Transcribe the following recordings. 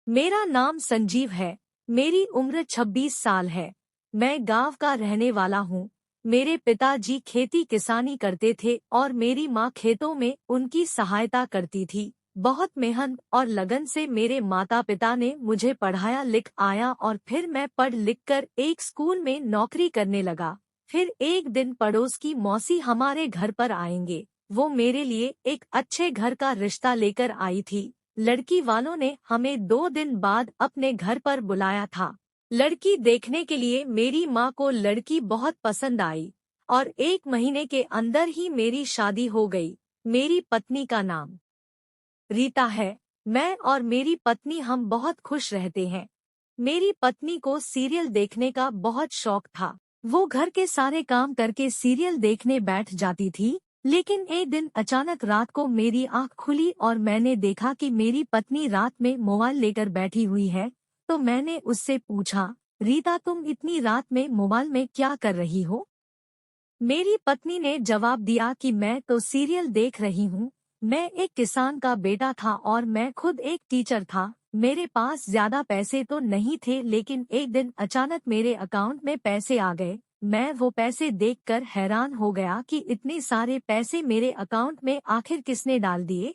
मेरा नाम संजीव है। मेरी उम्र 26 साल है। मैं गांव का रहने वाला हूँ। मेरे पिताजी खेती किसानी करते थे और मेरी माँ खेतों में उनकी सहायता करती थी। बहुत मेहनत और लगन से मेरे माता पिता ने मुझे पढ़ाया लिख आया और फिर मैं पढ़ लिख कर एक स्कूल में नौकरी करने लगा। फिर एक दिन पड़ोस की मौसी हमारे घर पर आएंगे। वो मेरे लिए एक अच्छे घर का रिश्ता लेकर आई थी। लड़की वालों ने हमें 2 दिन बाद अपने घर पर बुलाया था। लड़की देखने के लिए मेरी माँ को लड़की बहुत पसंद आई और 1 महीने के अंदर ही मेरी शादी हो गई। मेरी पत्नी का नाम रीता है। मैं और मेरी पत्नी हम बहुत खुश रहते हैं। मेरी पत्नी को सीरियल देखने का बहुत शौक था। वो घर के सारे काम करके सीरियल देखने बैठ जाती थी। लेकिन एक दिन अचानक रात को मेरी आंख खुली और मैंने देखा कि मेरी पत्नी रात में मोबाइल लेकर बैठी हुई है। तो मैंने उससे पूछा, रीता तुम इतनी रात में मोबाइल में क्या कर रही हो? मेरी पत्नी ने जवाब दिया कि मैं तो सीरियल देख रही हूँ। मैं एक किसान का बेटा था और मैं खुद एक टीचर था। मेरे पास ज्यादा पैसे तो नहीं थे, लेकिन एक दिन अचानक मेरे अकाउंट में पैसे आ गए। मैं वो पैसे देखकर हैरान हो गया कि इतने सारे पैसे मेरे अकाउंट में आखिर किसने डाल दिए।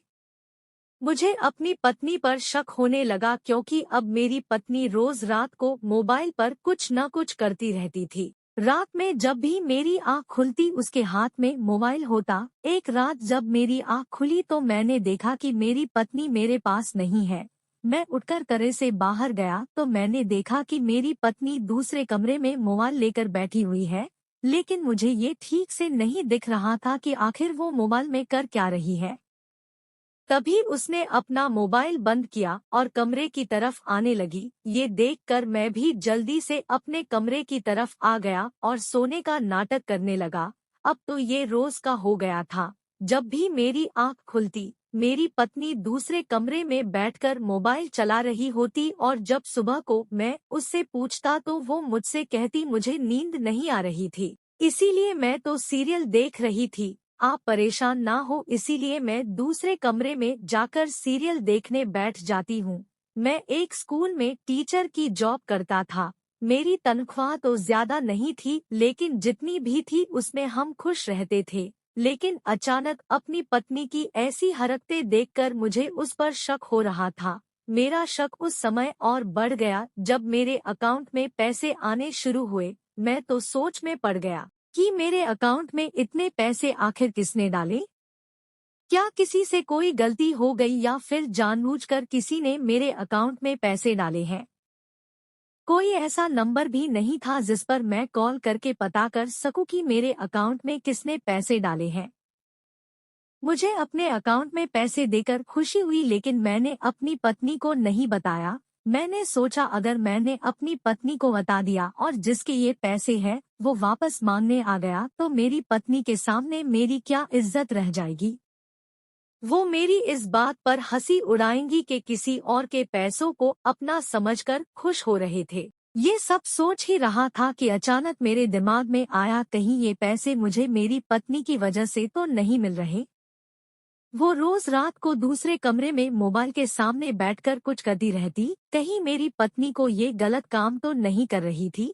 मुझे अपनी पत्नी पर शक होने लगा, क्योंकि अब मेरी पत्नी रोज रात को मोबाइल पर कुछ न कुछ करती रहती थी। रात में जब भी मेरी आँख खुलती उसके हाथ में मोबाइल होता। एक रात जब मेरी आँख खुली तो मैंने देखा कि मेरी पत्नी मेरे पास नहीं है। मैं उठकर कमरे से बाहर गया तो मैंने देखा कि मेरी पत्नी दूसरे कमरे में मोबाइल लेकर बैठी हुई है। लेकिन मुझे ये ठीक से नहीं दिख रहा था कि आखिर वो मोबाइल में कर क्या रही है। तभी उसने अपना मोबाइल बंद किया और कमरे की तरफ आने लगी। ये देखकर मैं भी जल्दी से अपने कमरे की तरफ आ गया और सोने का नाटक करने लगा। अब तो ये रोज का हो गया था। जब भी मेरी आंख खुलती, मेरी पत्नी दूसरे कमरे में बैठकर मोबाइल चला रही होती और जब सुबह को मैं उससे पूछता तो वो मुझसे कहती मुझे नींद नहीं आ रही थी, इसीलिए मैं तो सीरियल देख रही थी। आप परेशान ना हो, इसीलिए मैं दूसरे कमरे में जाकर सीरियल देखने बैठ जाती हूँ। मैं एक स्कूल में टीचर की जॉब करता था। मेरी तनख्वाह तो ज्यादा नहीं थी, लेकिन जितनी भी थी उसमें हम खुश रहते थे। लेकिन अचानक अपनी पत्नी की ऐसी हरकतें देखकर मुझे उस पर शक हो रहा था। मेरा शक उस समय और बढ़ गया जब मेरे अकाउंट में पैसे आने शुरू हुए। मैं तो सोच में पड़ गया कि मेरे अकाउंट में इतने पैसे आखिर किसने डाले? क्या किसी से कोई गलती हो गई या फिर जानबूझकर किसी ने मेरे अकाउंट में पैसे डाले हैं? कोई ऐसा नंबर भी नहीं था जिस पर मैं कॉल करके पता कर सकूं कि मेरे अकाउंट में किसने पैसे डाले हैं। मुझे अपने अकाउंट में पैसे देकर खुशी हुई, लेकिन मैंने अपनी पत्नी को नहीं बताया। मैंने सोचा अगर मैंने अपनी पत्नी को बता दिया और जिसके ये पैसे हैं वो वापस मांगने आ गया तो मेरी पत्नी के सामने मेरी क्या इज्जत रह जाएगी। वो मेरी इस बात पर हंसी उड़ाएंगी कि किसी और के पैसों को अपना समझकर खुश हो रहे थे। ये सब सोच ही रहा था कि अचानक मेरे दिमाग में आया, कहीं ये पैसे मुझे मेरी पत्नी की वजह से तो नहीं मिल रहे। वो रोज रात को दूसरे कमरे में मोबाइल के सामने बैठकर कुछ करती रहती, कहीं मेरी पत्नी को ये गलत काम तो नहीं कर रही थी।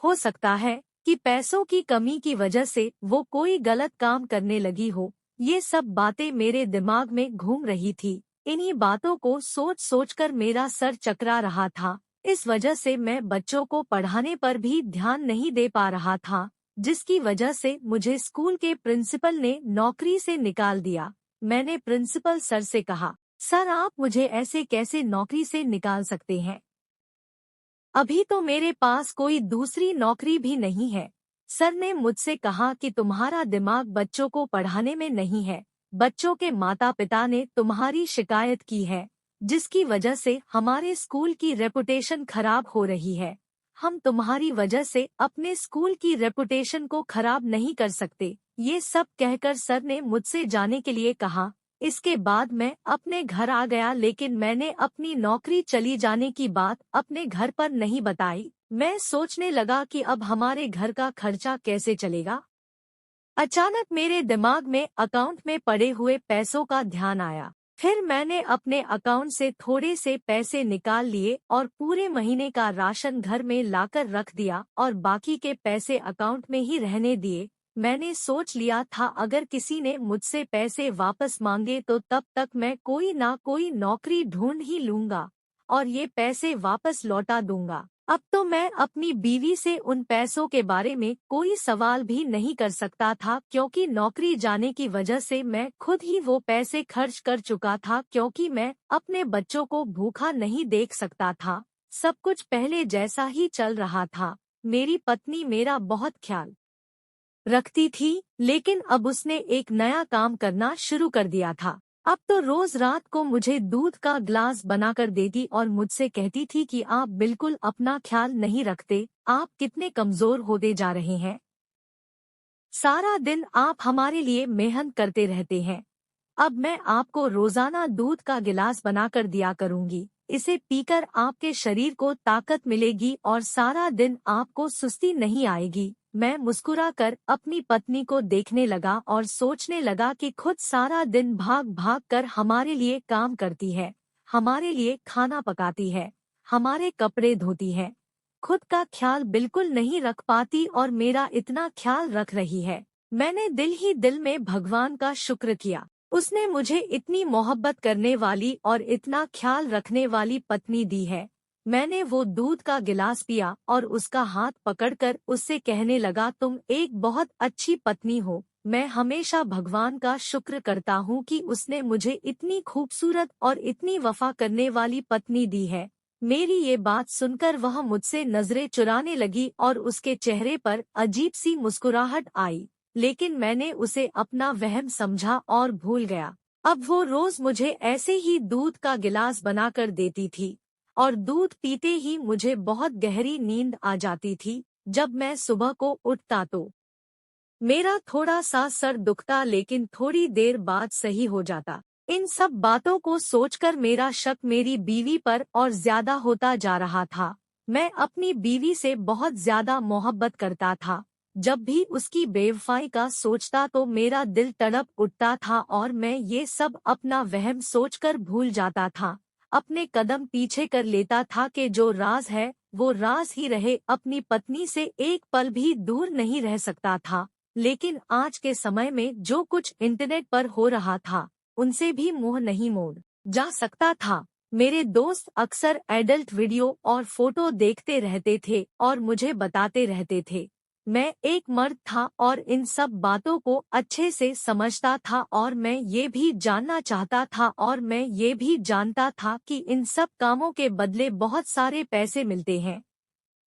हो सकता है कि पैसों की कमी की वजह से वो कोई गलत काम करने लगी हो। ये सब बातें मेरे दिमाग में घूम रही थी। इन्हीं बातों को सोच सोचकर मेरा सर चकरा रहा था। इस वजह से मैं बच्चों को पढ़ाने पर भी ध्यान नहीं दे पा रहा था, जिसकी वजह से मुझे स्कूल के प्रिंसिपल ने नौकरी से निकाल दिया। मैंने प्रिंसिपल सर से कहा, सर आप मुझे ऐसे कैसे नौकरी से निकाल सकते हैं? अभी तो मेरे पास कोई दूसरी नौकरी भी नहीं है। सर ने मुझसे कहा कि तुम्हारा दिमाग बच्चों को पढ़ाने में नहीं है। बच्चों के माता पिता ने तुम्हारी शिकायत की है, जिसकी वजह से हमारे स्कूल की रेपुटेशन खराब हो रही है। हम तुम्हारी वजह से अपने स्कूल की रेपुटेशन को खराब नहीं कर सकते। ये सब कहकर सर ने मुझसे जाने के लिए कहा। इसके बाद मैं अपने घर आ गया, लेकिन मैंने अपनी नौकरी चली जाने की बात अपने घर पर नहीं बताई। मैं सोचने लगा कि अब हमारे घर का खर्चा कैसे चलेगा। अचानक मेरे दिमाग में अकाउंट में पड़े हुए पैसों का ध्यान आया। फिर मैंने अपने अकाउंट से थोड़े से पैसे निकाल लिए और पूरे महीने का राशन घर में लाकर रख दिया और बाकी के पैसे अकाउंट में ही रहने दिए। मैंने सोच लिया था अगर किसी ने मुझसे पैसे वापस मांगे तो तब तक मैं कोई ना कोई नौकरी ढूंढ ही लूंगा और ये पैसे वापस लौटा दूंगा। अब तो मैं अपनी बीवी से उन पैसों के बारे में कोई सवाल भी नहीं कर सकता था क्योंकि नौकरी जाने की वजह से मैं खुद ही वो पैसे खर्च कर चुका था क्योंकि मैं अपने बच्चों को भूखा नहीं देख सकता था। सब कुछ पहले जैसा ही चल रहा था। मेरी पत्नी मेरा बहुत ख्याल रखती थी, लेकिन अब उसने एक नया काम करना शुरू कर दिया था। अब तो रोज रात को मुझे दूध का ग्लास बनाकर देती और मुझसे कहती थी कि आप बिल्कुल अपना ख्याल नहीं रखते, आप कितने कमजोर होते जा रहे हैं। सारा दिन आप हमारे लिए मेहनत करते रहते हैं। अब मैं आपको रोजाना दूध का गिलास बनाकर दिया करूंगी। इसे पीकर आपके शरीर को ताकत मिलेगी और सारा दिन आपको सुस्ती नहीं आएगी। मैं मुस्कुराकर अपनी पत्नी को देखने लगा और सोचने लगा कि खुद सारा दिन भाग भाग कर हमारे लिए काम करती है, हमारे लिए खाना पकाती है, हमारे कपड़े धोती है, खुद का ख्याल बिल्कुल नहीं रख पाती और मेरा इतना ख्याल रख रही है। मैंने दिल ही दिल में भगवान का शुक्र किया। उसने मुझे इतनी मोहब्बत करने वाली और इतना ख्याल रखने वाली पत्नी दी है। मैंने वो दूध का गिलास पिया और उसका हाथ पकड़कर उससे कहने लगा, तुम एक बहुत अच्छी पत्नी हो। मैं हमेशा भगवान का शुक्र करता हूँ कि उसने मुझे इतनी खूबसूरत और इतनी वफा करने वाली पत्नी दी है। मेरी ये बात सुनकर वह मुझसे नजरें चुराने लगी और उसके चेहरे पर अजीब सी मुस्कुराहट आई, लेकिन मैंने उसे अपना वहम समझा और भूल गया। अब वो रोज मुझे ऐसे ही दूध का गिलास बनाकर देती थी और दूध पीते ही मुझे बहुत गहरी नींद आ जाती थी। जब मैं सुबह को उठता तो मेरा थोड़ा सा सर दुखता, लेकिन थोड़ी देर बाद सही हो जाता। इन सब बातों को सोचकर मेरा शक मेरी बीवी पर और ज्यादा होता जा रहा था। मैं अपनी बीवी से बहुत ज्यादा मोहब्बत करता था। जब भी उसकी बेवफाई का सोचता तो मेरा दिल तड़प उठता था और मैं ये सब अपना वहम सोचकर भूल जाता था। अपने कदम पीछे कर लेता था कि जो राज है वो राज ही रहे, अपनी पत्नी से एक पल भी दूर नहीं रह सकता था। लेकिन आज के समय में जो कुछ इंटरनेट पर हो रहा था उनसे भी मुंह नहीं मोड़ जा सकता था। मेरे दोस्त अक्सर एडल्ट वीडियो और फोटो देखते रहते थे और मुझे बताते रहते थे। मैं एक मर्द था और इन सब बातों को अच्छे से समझता था और मैं ये भी जानना चाहता था और मैं ये भी जानता था कि इन सब कामों के बदले बहुत सारे पैसे मिलते हैं।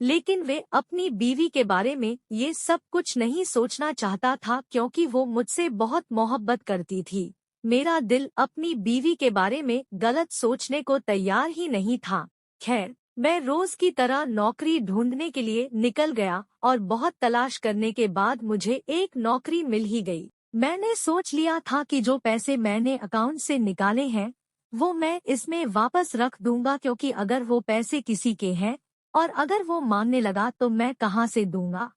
लेकिन वे अपनी बीवी के बारे में ये सब कुछ नहीं सोचना चाहता था क्योंकि वो मुझसे बहुत मोहब्बत करती थी। मेरा दिल अपनी बीवी के बारे में गलत सोचने को तैयार ही नहीं था। खैर, मैं रोज की तरह नौकरी ढूंढने के लिए निकल गया और बहुत तलाश करने के बाद मुझे एक नौकरी मिल ही गई। मैंने सोच लिया था कि जो पैसे मैंने अकाउंट से निकाले हैं वो मैं इसमें वापस रख दूंगा, क्योंकि अगर वो पैसे किसी के हैं और अगर वो मांगने लगा तो मैं कहाँ से दूंगा।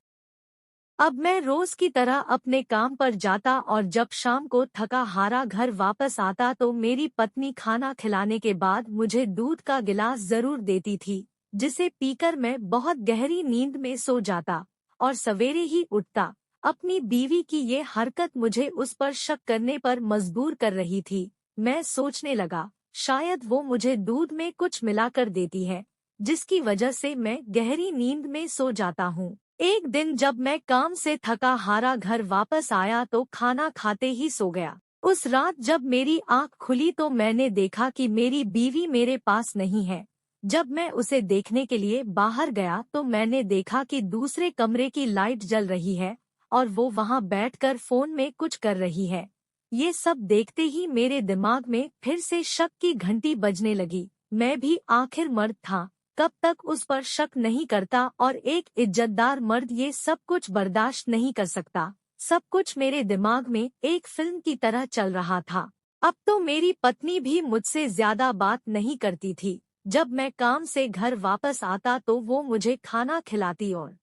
अब मैं रोज की तरह अपने काम पर जाता और जब शाम को थका हारा घर वापस आता तो मेरी पत्नी खाना खिलाने के बाद मुझे दूध का गिलास जरूर देती थी, जिसे पीकर मैं बहुत गहरी नींद में सो जाता और सवेरे ही उठता। अपनी बीवी की ये हरकत मुझे उस पर शक करने पर मजबूर कर रही थी। मैं सोचने लगा, शायद वो मुझे दूध में कुछ मिलाकर देती है, जिसकी वजह से मैं गहरी नींद में सो जाता हूँ। एक दिन जब मैं काम से थका हारा घर वापस आया तो खाना खाते ही सो गया। उस रात जब मेरी आंख खुली तो मैंने देखा कि मेरी बीवी मेरे पास नहीं है। जब मैं उसे देखने के लिए बाहर गया तो मैंने देखा कि दूसरे कमरे की लाइट जल रही है और वो वहां बैठकर फोन में कुछ कर रही है। ये सब देखते ही मेरे दिमाग में फिर से शक की घंटी बजने लगी। मैं भी आखिर मर्द था, कब तक उस पर शक नहीं करता, और एक इज्जतदार मर्द ये सब कुछ बर्दाश्त नहीं कर सकता। सब कुछ मेरे दिमाग में एक फिल्म की तरह चल रहा था। अब तो मेरी पत्नी भी मुझसे ज्यादा बात नहीं करती थी। जब मैं काम से घर वापस आता तो वो मुझे खाना खिलाती और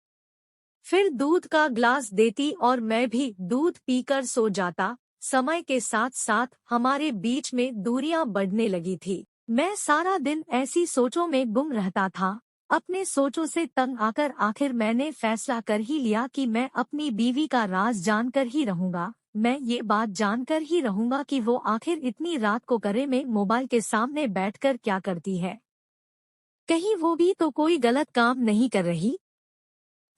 फिर दूध का ग्लास देती और मैं भी दूध पीकर सो जाता। समय के साथ साथ हमारे बीच में दूरियां बढ़ने लगी थी। मैं सारा दिन ऐसी सोचों में गुम रहता था। अपने सोचों से तंग आकर आखिर मैंने फैसला कर ही लिया कि मैं अपनी बीवी का राज जानकर ही रहूंगा। मैं ये बात जानकर ही रहूंगा कि वो आखिर इतनी रात को करे में मोबाइल के सामने बैठकर क्या करती है। कहीं वो भी तो कोई गलत काम नहीं कर रही।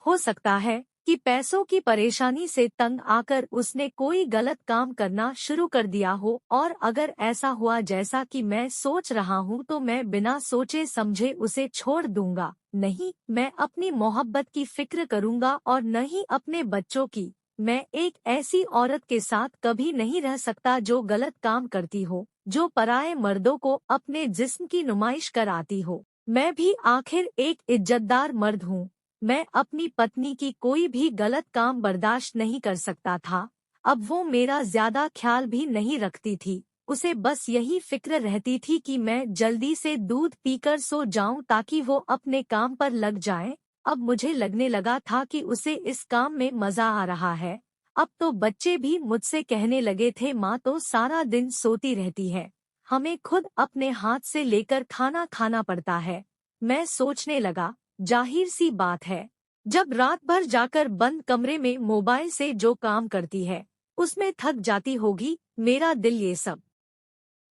हो सकता है कि पैसों की परेशानी से तंग आकर उसने कोई गलत काम करना शुरू कर दिया हो, और अगर ऐसा हुआ जैसा कि मैं सोच रहा हूँ तो मैं बिना सोचे समझे उसे छोड़ दूंगा। नहीं, मैं अपनी मोहब्बत की फिक्र करूंगा और न ही अपने बच्चों की। मैं एक ऐसी औरत के साथ कभी नहीं रह सकता जो गलत काम करती हो, जो पराये मर्दों को अपने जिस्म की नुमाइश कराती हो। मैं भी आखिर एक इज्जतदार मर्द हूँ। मैं अपनी पत्नी की कोई भी गलत काम बर्दाश्त नहीं कर सकता था। अब वो मेरा ज्यादा ख्याल भी नहीं रखती थी। उसे बस यही फिक्र रहती थी कि मैं जल्दी से दूध पीकर सो जाऊं ताकि वो अपने काम पर लग जाए। अब मुझे लगने लगा था कि उसे इस काम में मजा आ रहा है। अब तो बच्चे भी मुझसे कहने लगे थे, माँ तो सारा दिन सोती रहती है, हमें खुद अपने हाथ से लेकर खाना खाना पड़ता है। मैं सोचने लगा, जाहिर सी बात है, जब रात भर जाकर बंद कमरे में मोबाइल से जो काम करती है उसमें थक जाती होगी। मेरा दिल ये सब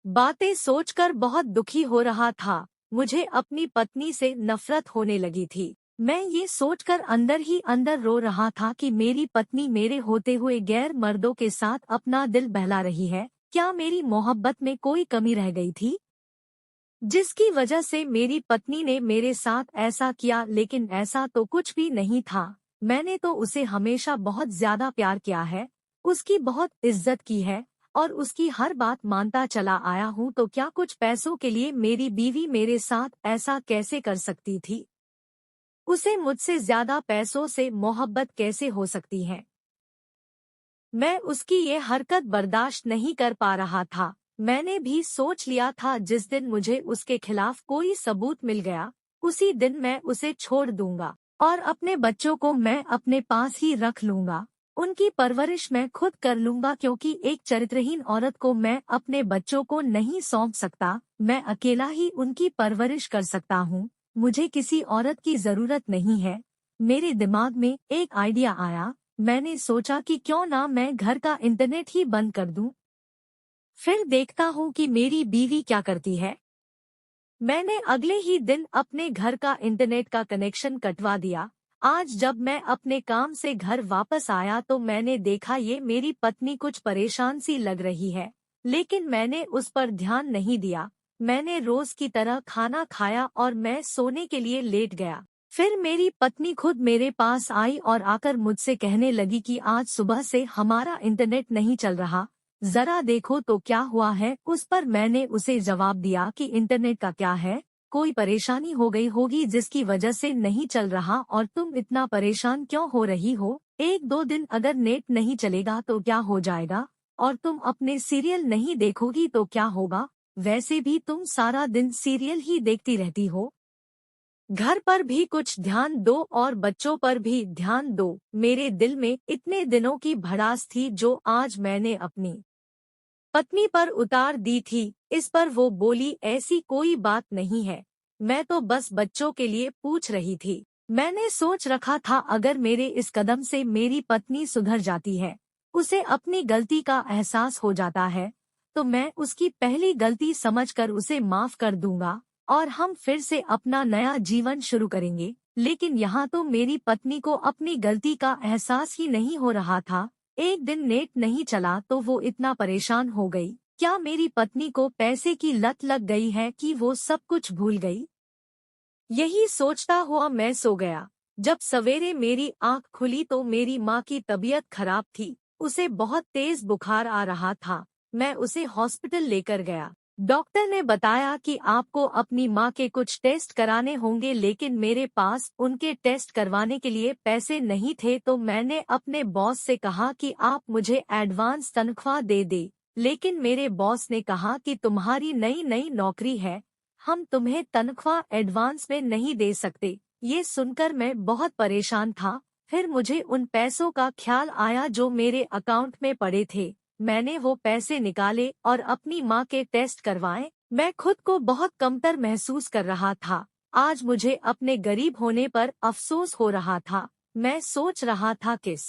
बातें सोचकर बहुत दुखी हो रहा था। मुझे अपनी पत्नी से नफरत होने लगी थी। मैं ये सोचकर अंदर ही अंदर रो रहा था कि मेरी पत्नी मेरे होते हुए गैर मर्दों के साथ अपना दिल बहला रही है। क्या मेरी मोहब्बत में कोई कमी रह गई थी जिसकी वजह से मेरी पत्नी ने मेरे साथ ऐसा किया? लेकिन ऐसा तो कुछ भी नहीं था। मैंने तो उसे हमेशा बहुत ज्यादा प्यार किया है, उसकी बहुत इज्जत की है और उसकी हर बात मानता चला आया हूँ। तो क्या कुछ पैसों के लिए मेरी बीवी मेरे साथ ऐसा कैसे कर सकती थी? उसे मुझसे ज्यादा पैसों से मोहब्बत कैसे हो सकती है? मैं उसकी ये हरकत बर्दाश्त नहीं कर पा रहा था। मैंने भी सोच लिया था जिस दिन मुझे उसके खिलाफ कोई सबूत मिल गया उसी दिन मैं उसे छोड़ दूंगा और अपने बच्चों को मैं अपने पास ही रख लूंगा। उनकी परवरिश मैं खुद कर लूंगा, क्योंकि एक चरित्रहीन औरत को मैं अपने बच्चों को नहीं सौंप सकता। मैं अकेला ही उनकी परवरिश कर सकता हूँ। मुझे किसी औरत की जरूरत नहीं है। मेरे दिमाग में एक आइडिया आया। मैंने सोचा कि क्यों ना मैं घर का इंटरनेट ही बंद कर दूं। फिर देखता हूँ कि मेरी बीवी क्या करती है। मैंने अगले ही दिन अपने घर का इंटरनेट का कनेक्शन कटवा दिया। आज जब मैं अपने काम से घर वापस आया तो मैंने देखा ये मेरी पत्नी कुछ परेशान सी लग रही है, लेकिन मैंने उस पर ध्यान नहीं दिया। मैंने रोज की तरह खाना खाया और मैं सोने के लिए लेट गया। फिर मेरी पत्नी खुद मेरे पास आई और आकर मुझसे कहने लगी कि आज सुबह से हमारा इंटरनेट नहीं चल रहा, जरा देखो तो क्या हुआ है। उस पर मैंने उसे जवाब दिया कि इंटरनेट का क्या है, कोई परेशानी हो गई होगी जिसकी वजह से नहीं चल रहा, और तुम इतना परेशान क्यों हो रही हो? एक दो दिन अगर नेट नहीं चलेगा तो क्या हो जाएगा? और तुम अपने सीरियल नहीं देखोगी तो क्या होगा? वैसे भी तुम सारा दिन सीरियल ही देखती रहती हो। घर पर भी कुछ ध्यान दो और बच्चों पर भी ध्यान दो। मेरे दिल में इतने दिनों की भड़ास थी जो आज मैंने अपनी पत्नी पर उतार दी थी। इस पर वो बोली, ऐसी कोई बात नहीं है, मैं तो बस बच्चों के लिए पूछ रही थी। मैंने सोच रखा था अगर मेरे इस कदम से मेरी पत्नी सुधर जाती है, उसे अपनी गलती का एहसास हो जाता है, तो मैं उसकी पहली गलती समझकर उसे माफ कर दूंगा और हम फिर से अपना नया जीवन शुरू करेंगे। लेकिन यहाँ तो मेरी पत्नी को अपनी गलती का एहसास ही नहीं हो रहा था। एक दिन नेट नहीं चला तो वो इतना परेशान हो गई। क्या मेरी पत्नी को पैसे की लत लग गई है कि वो सब कुछ भूल गई? यही सोचता हुआ मैं सो गया। जब सवेरे मेरी आंख खुली तो मेरी माँ की तबीयत खराब थी। उसे बहुत तेज बुखार आ रहा था। मैं उसे हॉस्पिटल लेकर गया। डॉक्टर ने बताया कि आपको अपनी माँ के कुछ टेस्ट कराने होंगे, लेकिन मेरे पास उनके टेस्ट करवाने के लिए पैसे नहीं थे। तो मैंने अपने बॉस से कहा कि आप मुझे एडवांस तनख्वाह दे दे। लेकिन मेरे बॉस ने कहा कि तुम्हारी नई नई नौकरी है, हम तुम्हें तनख्वाह एडवांस में नहीं दे सकते। ये सुनकर मैं बहुत परेशान था। फिर मुझे उन पैसों का ख्याल आया जो मेरे अकाउंट में पड़े थे। मैंने वो पैसे निकाले और अपनी माँ के टेस्ट करवाए। मैं खुद को बहुत कमतर महसूस कर रहा था। आज मुझे अपने गरीब होने पर अफसोस हो रहा था। मैं सोच रहा था किस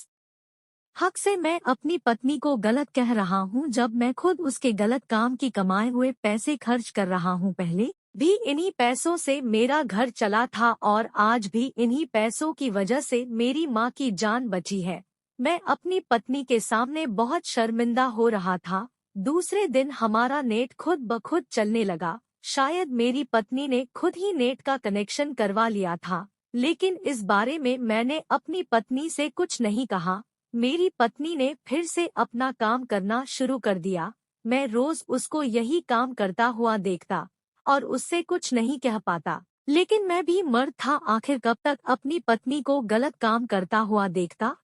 हक से मैं अपनी पत्नी को गलत कह रहा हूँ जब मैं खुद उसके गलत काम की कमाए हुए पैसे खर्च कर रहा हूँ। पहले भी इन्हीं पैसों से मेरा घर चला था और आज भी इन्हीं पैसों की वजह से मेरी माँ की जान बची है। मैं अपनी पत्नी के सामने बहुत शर्मिंदा हो रहा था। दूसरे दिन हमारा नेट खुद ब खुद चलने लगा। शायद मेरी पत्नी ने खुद ही नेट का कनेक्शन करवा लिया था, लेकिन इस बारे में मैंने अपनी पत्नी से कुछ नहीं कहा। मेरी पत्नी ने फिर से अपना काम करना शुरू कर दिया। मैं रोज उसको यही काम करता हुआ देखता और उससे कुछ नहीं कह पाता, लेकिन मैं भी मर्द था, आखिर कब तक अपनी पत्नी को गलत काम करता हुआ देखता।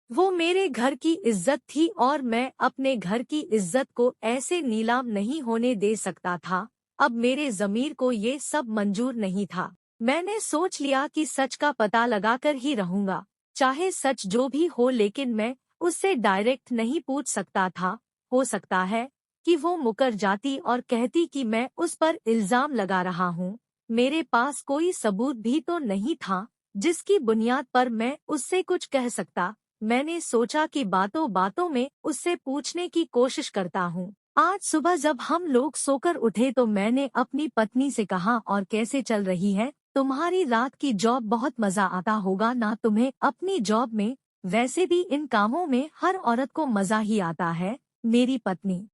वो मेरे घर की इज्जत थी और मैं अपने घर की इज्जत को ऐसे नीलाम नहीं होने दे सकता था। अब मेरे ज़मीर को ये सब मंजूर नहीं था। मैंने सोच लिया कि सच का पता लगाकर ही रहूंगा, चाहे सच जो भी हो, लेकिन मैं उससे डायरेक्ट नहीं पूछ सकता था। हो सकता है कि वो मुकर जाती और कहती कि मैं उस पर इल्जाम लगा रहा हूँ। मेरे पास कोई सबूत भी तो नहीं था जिसकी बुनियाद पर मैं उससे कुछ कह सकता। मैंने सोचा कि बातों बातों में उससे पूछने की कोशिश करता हूँ। आज सुबह जब हम लोग सोकर उठे तो मैंने अपनी पत्नी से कहा, और कैसे चल रही है तुम्हारी रात की जॉब? बहुत मजा आता होगा ना तुम्हें अपनी जॉब में? वैसे भी इन कामों में हर औरत को मजा ही आता है। मेरी पत्नी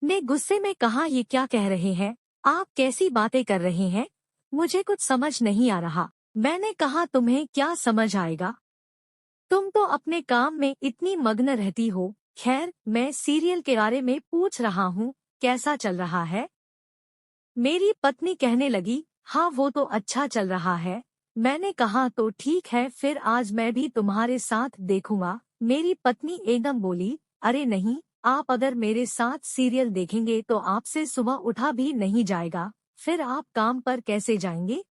ने गुस्से में कहा, ये क्या कह रहे हैं आप, कैसी बातें कर रहे हैं? मुझे कुछ समझ नहीं आ रहा। मैंने कहा, तुम्हें क्या समझ आएगा, तुम तो अपने काम में इतनी मग्न रहती हो। खैर, मैं सीरियल के बारे में पूछ रहा हूँ, कैसा चल रहा है? मेरी पत्नी कहने लगी, हाँ वो तो अच्छा चल रहा है। मैंने कहा, तो ठीक है, फिर आज मैं भी तुम्हारे साथ देखूंगा। मेरी पत्नी एकदम बोली, अरे नहीं, आप अगर मेरे साथ सीरियल देखेंगे तो आपसे सुबह उठा भी नहीं जाएगा, फिर आप काम पर कैसे जाएंगे?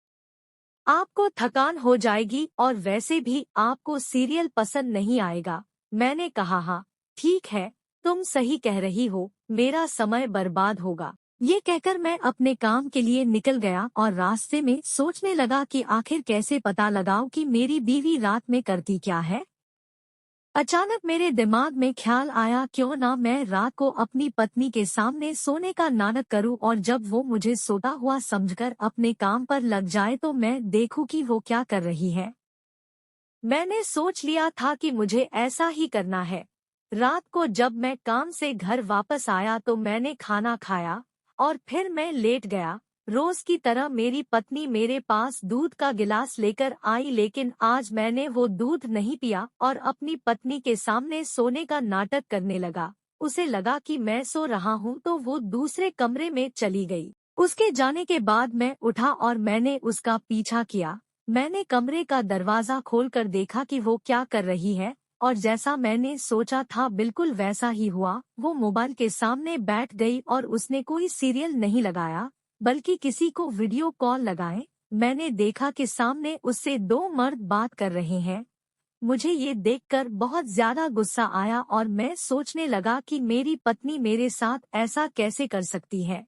आपको थकान हो जाएगी और वैसे भी आपको सीरियल पसंद नहीं आएगा। मैंने कहा, हाँ ठीक है, तुम सही कह रही हो, मेरा समय बर्बाद होगा। ये कहकर मैं अपने काम के लिए निकल गया और रास्ते में सोचने लगा कि आखिर कैसे पता लगाऊं कि मेरी बीवी रात में करती क्या है। अचानक मेरे दिमाग में ख्याल आया, क्यों ना मैं रात को अपनी पत्नी के सामने सोने का नाटक करूं और जब वो मुझे सोता हुआ समझकर अपने काम पर लग जाए तो मैं देखूं कि वो क्या कर रही है। मैंने सोच लिया था कि मुझे ऐसा ही करना है। रात को जब मैं काम से घर वापस आया तो मैंने खाना खाया और फिर मैं लेट गया। रोज की तरह मेरी पत्नी मेरे पास दूध का गिलास लेकर आई, लेकिन आज मैंने वो दूध नहीं पिया और अपनी पत्नी के सामने सोने का नाटक करने लगा। उसे लगा कि मैं सो रहा हूँ तो वो दूसरे कमरे में चली गई। उसके जाने के बाद मैं उठा और मैंने उसका पीछा किया। मैंने कमरे का दरवाजा खोलकर देखा कि वो क्या कर रही है, और जैसा मैंने सोचा था बिल्कुल वैसा ही हुआ। वो मोबाइल के सामने बैठ गई और उसने कोई सीरियल नहीं लगाया बल्कि किसी को वीडियो कॉल लगाए। मैंने देखा कि सामने उससे दो मर्द बात कर रहे हैं। मुझे ये देखकर बहुत ज्यादा गुस्सा आया और मैं सोचने लगा कि मेरी पत्नी मेरे साथ ऐसा कैसे कर सकती है।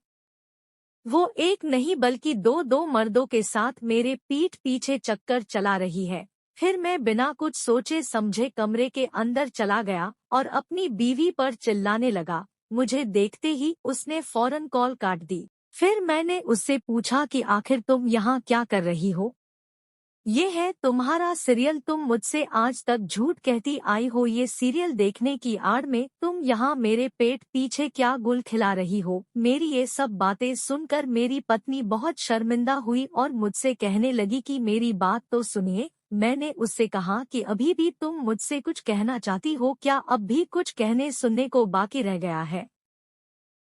वो एक नहीं बल्कि दो दो मर्दों के साथ मेरे पीठ पीछे चक्कर चला रही है। फिर मैं बिना कुछ सोचे समझे कमरे के अंदर चला गया और अपनी बीवी पर चिल्लाने लगा। मुझे देखते ही उसने फौरन कॉल काट दी। फिर मैंने उससे पूछा कि आखिर तुम यहाँ क्या कर रही हो? ये है तुम्हारा सीरियल, तुम मुझसे आज तक झूठ कहती आई हो। ये सीरियल देखने की आड़ में तुम यहाँ मेरे पेट पीछे क्या गुल खिला रही हो? मेरी ये सब बातें सुनकर मेरी पत्नी बहुत शर्मिंदा हुई और मुझसे कहने लगी कि मेरी बात तो सुनिए। मैंने उससे कहा कि अभी भी तुम मुझसे कुछ कहना चाहती हो क्या? अब भी कुछ कहने सुनने को बाकी रह गया है?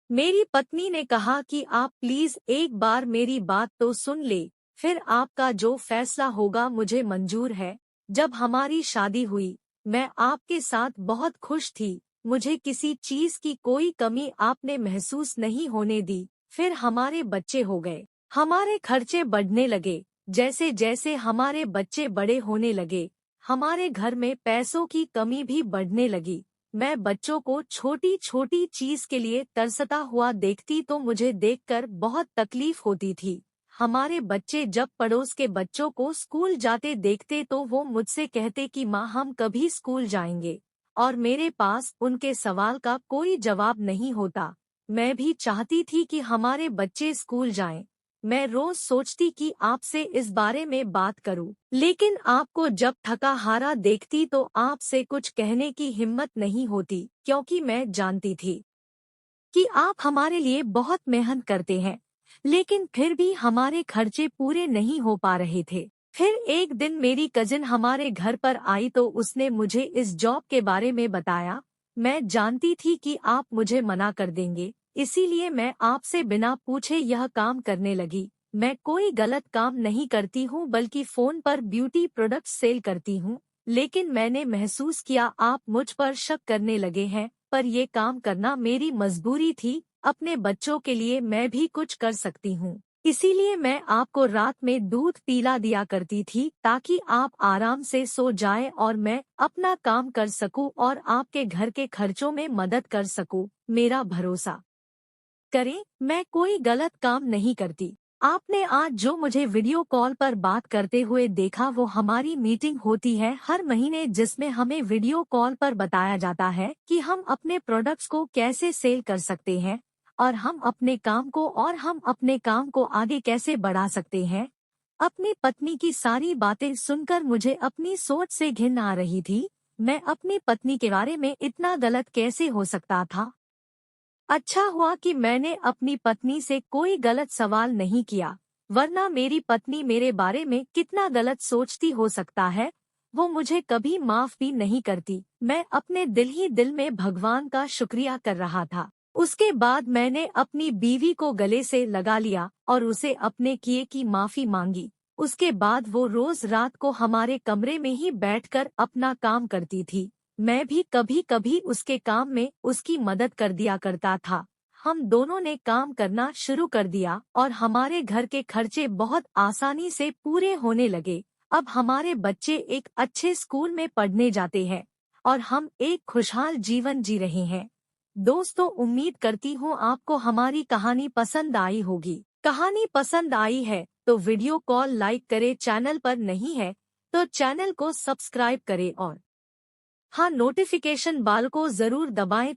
मेरी पत्नी ने कहा कि आप प्लीज एक बार मेरी बात तो सुन ले, फिर आपका जो फैसला होगा मुझे मंजूर है। जब हमारी शादी हुई मैं आपके साथ बहुत खुश थी। मुझे किसी चीज की कोई कमी आपने महसूस नहीं होने दी। फिर हमारे बच्चे हो गए, हमारे खर्चे बढ़ने लगे। जैसे जैसे हमारे बच्चे बड़े होने लगे हमारे घर में पैसों की कमी भी बढ़ने लगी। मैं बच्चों को छोटी छोटी चीज के लिए तरसता हुआ देखती तो मुझे देखकर बहुत तकलीफ होती थी। हमारे बच्चे जब पड़ोस के बच्चों को स्कूल जाते देखते तो वो मुझसे कहते कि माँ हम कभी स्कूल जाएंगे, और मेरे पास उनके सवाल का कोई जवाब नहीं होता। मैं भी चाहती थी कि हमारे बच्चे स्कूल जाएं। मैं रोज सोचती कि आपसे इस बारे में बात करूं, लेकिन आपको जब थका हारा देखती तो आपसे कुछ कहने की हिम्मत नहीं होती, क्योंकि मैं जानती थी कि आप हमारे लिए बहुत मेहनत करते हैं, लेकिन फिर भी हमारे खर्चे पूरे नहीं हो पा रहे थे। फिर एक दिन मेरी कजिन हमारे घर पर आई तो उसने मुझे इस जॉब के बारे में बताया। मैं जानती थी कि आप मुझे मना कर देंगे, इसीलिए मैं आपसे बिना पूछे यह काम करने लगी। मैं कोई गलत काम नहीं करती हूँ, बल्कि फोन पर ब्यूटी प्रोडक्ट्स सेल करती हूँ। लेकिन मैंने महसूस किया आप मुझ पर शक करने लगे हैं, पर ये काम करना मेरी मजबूरी थी। अपने बच्चों के लिए मैं भी कुछ कर सकती हूँ, इसीलिए मैं आपको रात में दूध पिला दिया करती थी ताकि आप आराम से सो जाएं और मैं अपना काम कर सकूं और आपके घर के खर्चों में मदद कर सकूं। मेरा भरोसा करें, मैं कोई गलत काम नहीं करती। आपने आज जो मुझे वीडियो कॉल पर बात करते हुए देखा वो हमारी मीटिंग होती है हर महीने, जिसमें हमें वीडियो कॉल पर बताया जाता है कि हम अपने प्रोडक्ट्स को कैसे सेल कर सकते हैं और हम अपने काम को आगे कैसे बढ़ा सकते हैं। अपनी पत्नी की सारी बातें सुनकर मुझे अपनी सोच से घिन आ रही थी। मैं अपनी पत्नी के बारे में इतना गलत कैसे हो सकता था। अच्छा हुआ कि मैंने अपनी पत्नी से कोई गलत सवाल नहीं किया, वरना मेरी पत्नी मेरे बारे में कितना गलत सोचती हो सकता है, वो मुझे कभी माफ भी नहीं करती। मैं अपने दिल ही दिल में भगवान का शुक्रिया कर रहा था। उसके बाद मैंने अपनी बीवी को गले से लगा लिया और उसे अपने किए की माफी मांगी। उसके बाद वो रोज रात को हमारे कमरे में ही बैठकर अपना काम करती थी। मैं भी कभी कभी उसके काम में उसकी मदद कर दिया करता था। हम दोनों ने काम करना शुरू कर दिया और हमारे घर के खर्चे बहुत आसानी से पूरे होने लगे। अब हमारे बच्चे एक अच्छे स्कूल में पढ़ने जाते हैं और हम एक खुशहाल जीवन जी रहे हैं। दोस्तों, उम्मीद करती हूँ आपको हमारी कहानी पसंद आई होगी। कहानी पसंद आई है तो वीडियो कॉल लाइक करे, चैनल पर नहीं है तो चैनल को सब्सक्राइब करे और हाँ, नोटिफिकेशन बेल को जरूर दबाएं